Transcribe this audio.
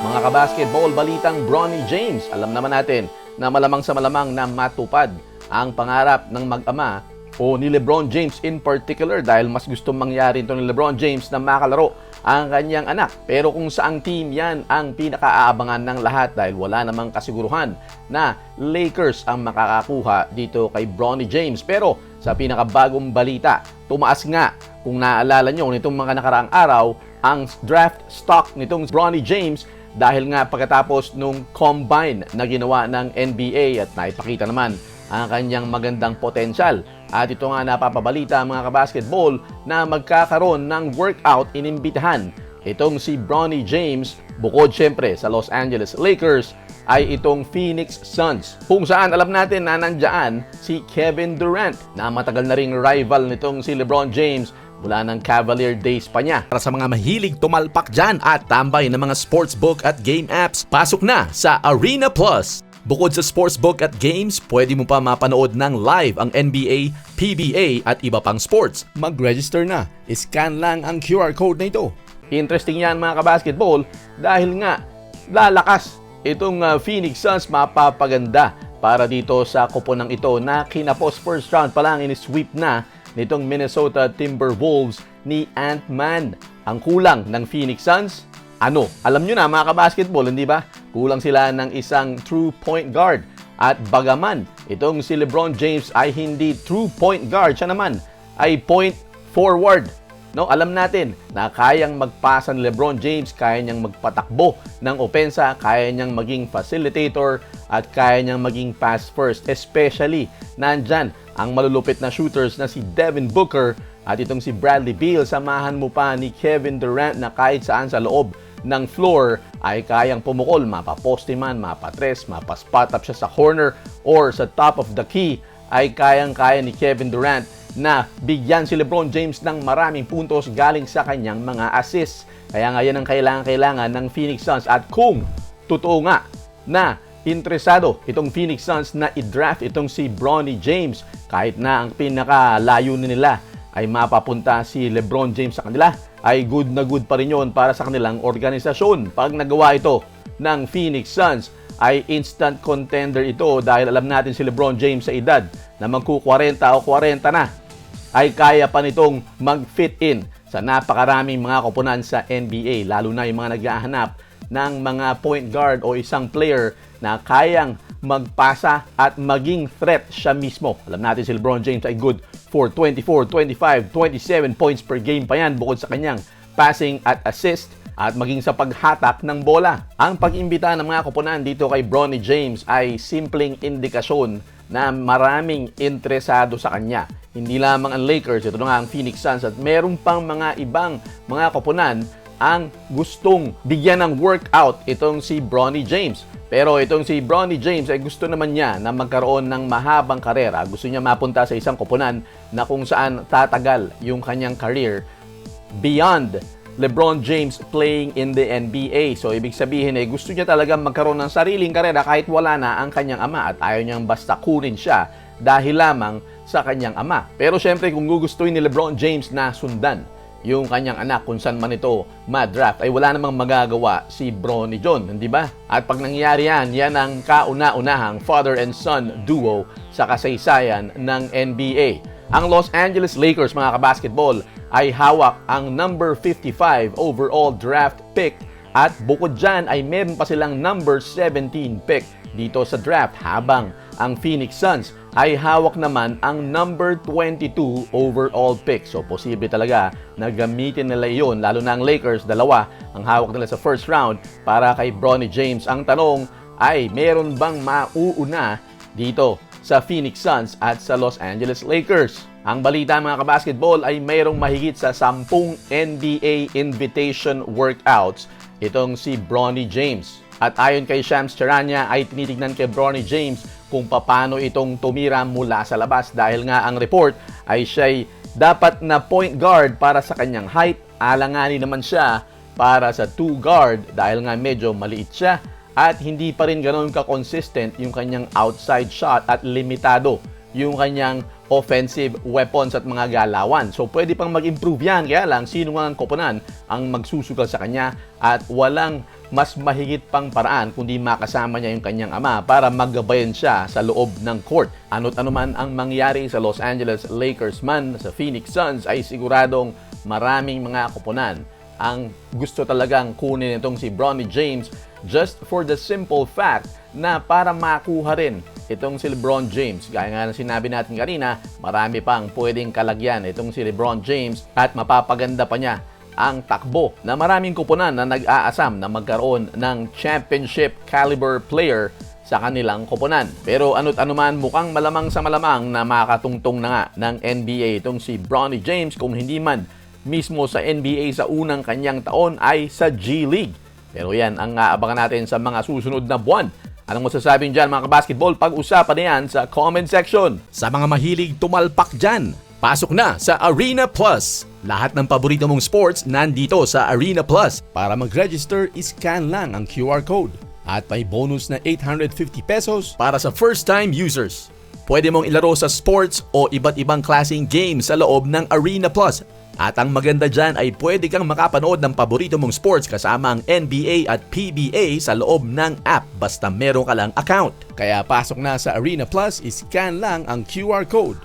Mga kabasketball, balitang Bronny James. Alam naman natin na malamang sa malamang na matupad ang pangarap ng mag-ama o ni LeBron James in particular dahil mas gusto mangyari ito ni LeBron James na makalaro ang kanyang anak. Pero kung saang team, yan ang pinakaaabangan ng lahat dahil wala namang kasiguruhan na Lakers ang makakakuha dito kay Bronny James. Pero sa pinakabagong balita, tumaas nga, kung naaalala nyo nitong mga nakaraang araw, ang draft stock nitong Bronny James dahil nga pagkatapos nung combine na ginawa ng NBA at naipakita naman ang kanyang magandang potensyal. At ito nga napapabalita mga kabasketball na magkakaroon ng workout inimbitahan. Itong si Bronny James, bukod syempre sa Los Angeles Lakers, ay itong Phoenix Suns. Kung saan alam natin na nandyan si Kevin Durant na matagal na ring rival nitong si LeBron James mula ng Cavalier days pa niya. Para sa mga mahilig tumalpak dyan at tambay ng mga sportsbook at game apps, pasok na sa Arena Plus. Bukod sa sportsbook at games, pwede mo pa mapanood ng live ang NBA, PBA at iba pang sports. Mag-register na. Scan lang ang QR code na ito. Interesting yan mga kabasketball dahil nga lalakas itong Phoenix Suns, mapapaganda para dito sa kuponang ito na kinapos first round pa lang in-sweep na nitong Minnesota Timberwolves ni Ant-Man. Ang kulang ng Phoenix Suns, ano? Alam nyo na mga kabasketball, hindi ba? Kulang sila ng isang true point guard. At bagaman, itong si LeBron James ay hindi true point guard, siya naman ay point forward. No, alam natin na kayang magpasa ni LeBron James, kaya niyang magpatakbo ng opensa, kaya niyang maging facilitator, at kaya niyang maging pass first. Especially, nandyan ang malulupit na shooters na si Devin Booker at itong si Bradley Beal. Samahan mo pa ni Kevin Durant na kahit saan sa loob ng floor ay kayang pumukol, mapaposte man, mapatres, mapaspot up siya sa corner or sa top of the key, ay kayang-kaya ni Kevin Durant na bigyan si LeBron James ng maraming puntos galing sa kanyang mga assists. Kaya nga yan ang kailangan ng Phoenix Suns. At kung totoo nga na interesado itong Phoenix Suns na i-draft itong si Bronny James, kahit na ang pinakalayo nila ay mapapunta si LeBron James sa kanila, ay good na good pa rin yun para sa kanilang organisasyon. Pag nagawa ito ng Phoenix Suns, ay instant contender ito dahil alam natin si LeBron James sa edad na magku-40 o 40 na, ay kaya pa nitong mag-fit in sa napakaraming mga koponan sa NBA, lalo na yung mga naghahanap ng mga point guard o isang player na kayang magpasa at maging threat siya mismo. Alam natin si LeBron James ay good for 24, 25, 27 points per game pa yan bukod sa kanyang passing at assist at maging sa paghatak ng bola. Ang pag-imbita ng mga koponan dito kay Bronny James ay simpleng indikasyon na maraming interesado sa kanya. Hindi lamang ang Lakers, ito na nga ang Phoenix Suns at meron pang mga ibang mga koponan ang gustong bigyan ng workout itong si Bronny James. Pero itong si Bronny James ay gusto naman niya na magkaroon ng mahabang karera. Gusto niya mapunta sa isang koponan na kung saan tatagal yung kanyang career beyond LeBron James playing in the NBA. So ibig sabihin ay gusto niya talaga magkaroon ng sariling karera kahit wala na ang kanyang ama at ayaw niyang basta kunin siya dahil lamang sa kanyang ama. Pero syempre kung gugustuhin ni LeBron James na sundan yung kanyang anak kung saan man ito ma-draft, ay wala namang magagawa si Bronny John, hindi ba? At pag nangyari yan ang kauna-unahang father and son duo sa kasaysayan ng NBA. Ang Los Angeles Lakers mga kabasketball ay hawak ang number 55 overall draft pick at bukod dyan ay meron pa silang number 17 pick dito sa draft, habang ang Phoenix Suns ay hawak naman ang number 22 overall pick. So posible talaga na gamitin nila iyon, lalo na ang Lakers, dalawa ang hawak nila sa first round para kay Bronny James. Ang tanong ay meron bang mauuna dito sa Phoenix Suns at sa Los Angeles Lakers? Ang balita mga kabasketball ay mayroong mahigit sa 10 NBA invitation workouts itong si Bronny James. At ayon kay Shams Charania ay tinitignan kay Bronny James kung paano itong tumira mula sa labas dahil nga ang report ay siya'y dapat na point guard para sa kanyang height. Alanganin naman siya para sa 2 guard dahil nga medyo maliit siya at hindi pa rin ganoon ka-consistent yung kanyang outside shot at limitado yung kanyang offensive weapons at mga galawan. So pwede pang mag-improve yan, kaya lang sino nga ang koponan ang magsusugal sa kanya at walang mas mahigit pang paraan kundi makasama niya yung kanyang ama para maggabayan siya sa loob ng court. Ano't ano man ang mangyari sa Los Angeles Lakers man, sa Phoenix Suns ay siguradong maraming mga koponan ang gusto talagang kunin itong si Bronny James just for the simple fact na para makuha rin itong si LeBron James. Gaya nga ng sinabi natin kanina, marami pang pwedeng kalagyan itong si LeBron James at mapapaganda pa niya ang takbo na maraming koponan na nag-aasam na magkaroon ng championship caliber player sa kanilang koponan. Pero ano't anuman, mukhang malamang sa malamang na makatungtong na nga ng NBA itong si Bronny James, kung hindi man mismo sa NBA sa unang kanyang taon ay sa G League. Pero yan ang aabangan natin sa mga susunod na buwan. Anong masasabing dyan mga kabasketball? Pag-usapan na yan sa comment section. Sa mga mahilig tumalpak dyan, pasok na sa Arena Plus. Lahat ng paborito mong sports nandito sa Arena Plus. Para mag-register, iscan lang ang QR code. At may bonus na 850 pesos para sa first-time users. Pwede mong ilaro sa sports o iba't ibang klaseng games sa loob ng Arena Plus. At ang maganda dyan ay pwede kang makapanood ng paborito mong sports kasama ang NBA at PBA sa loob ng app basta meron ka lang account. Kaya pasok na sa Arena Plus, iscan lang ang QR code.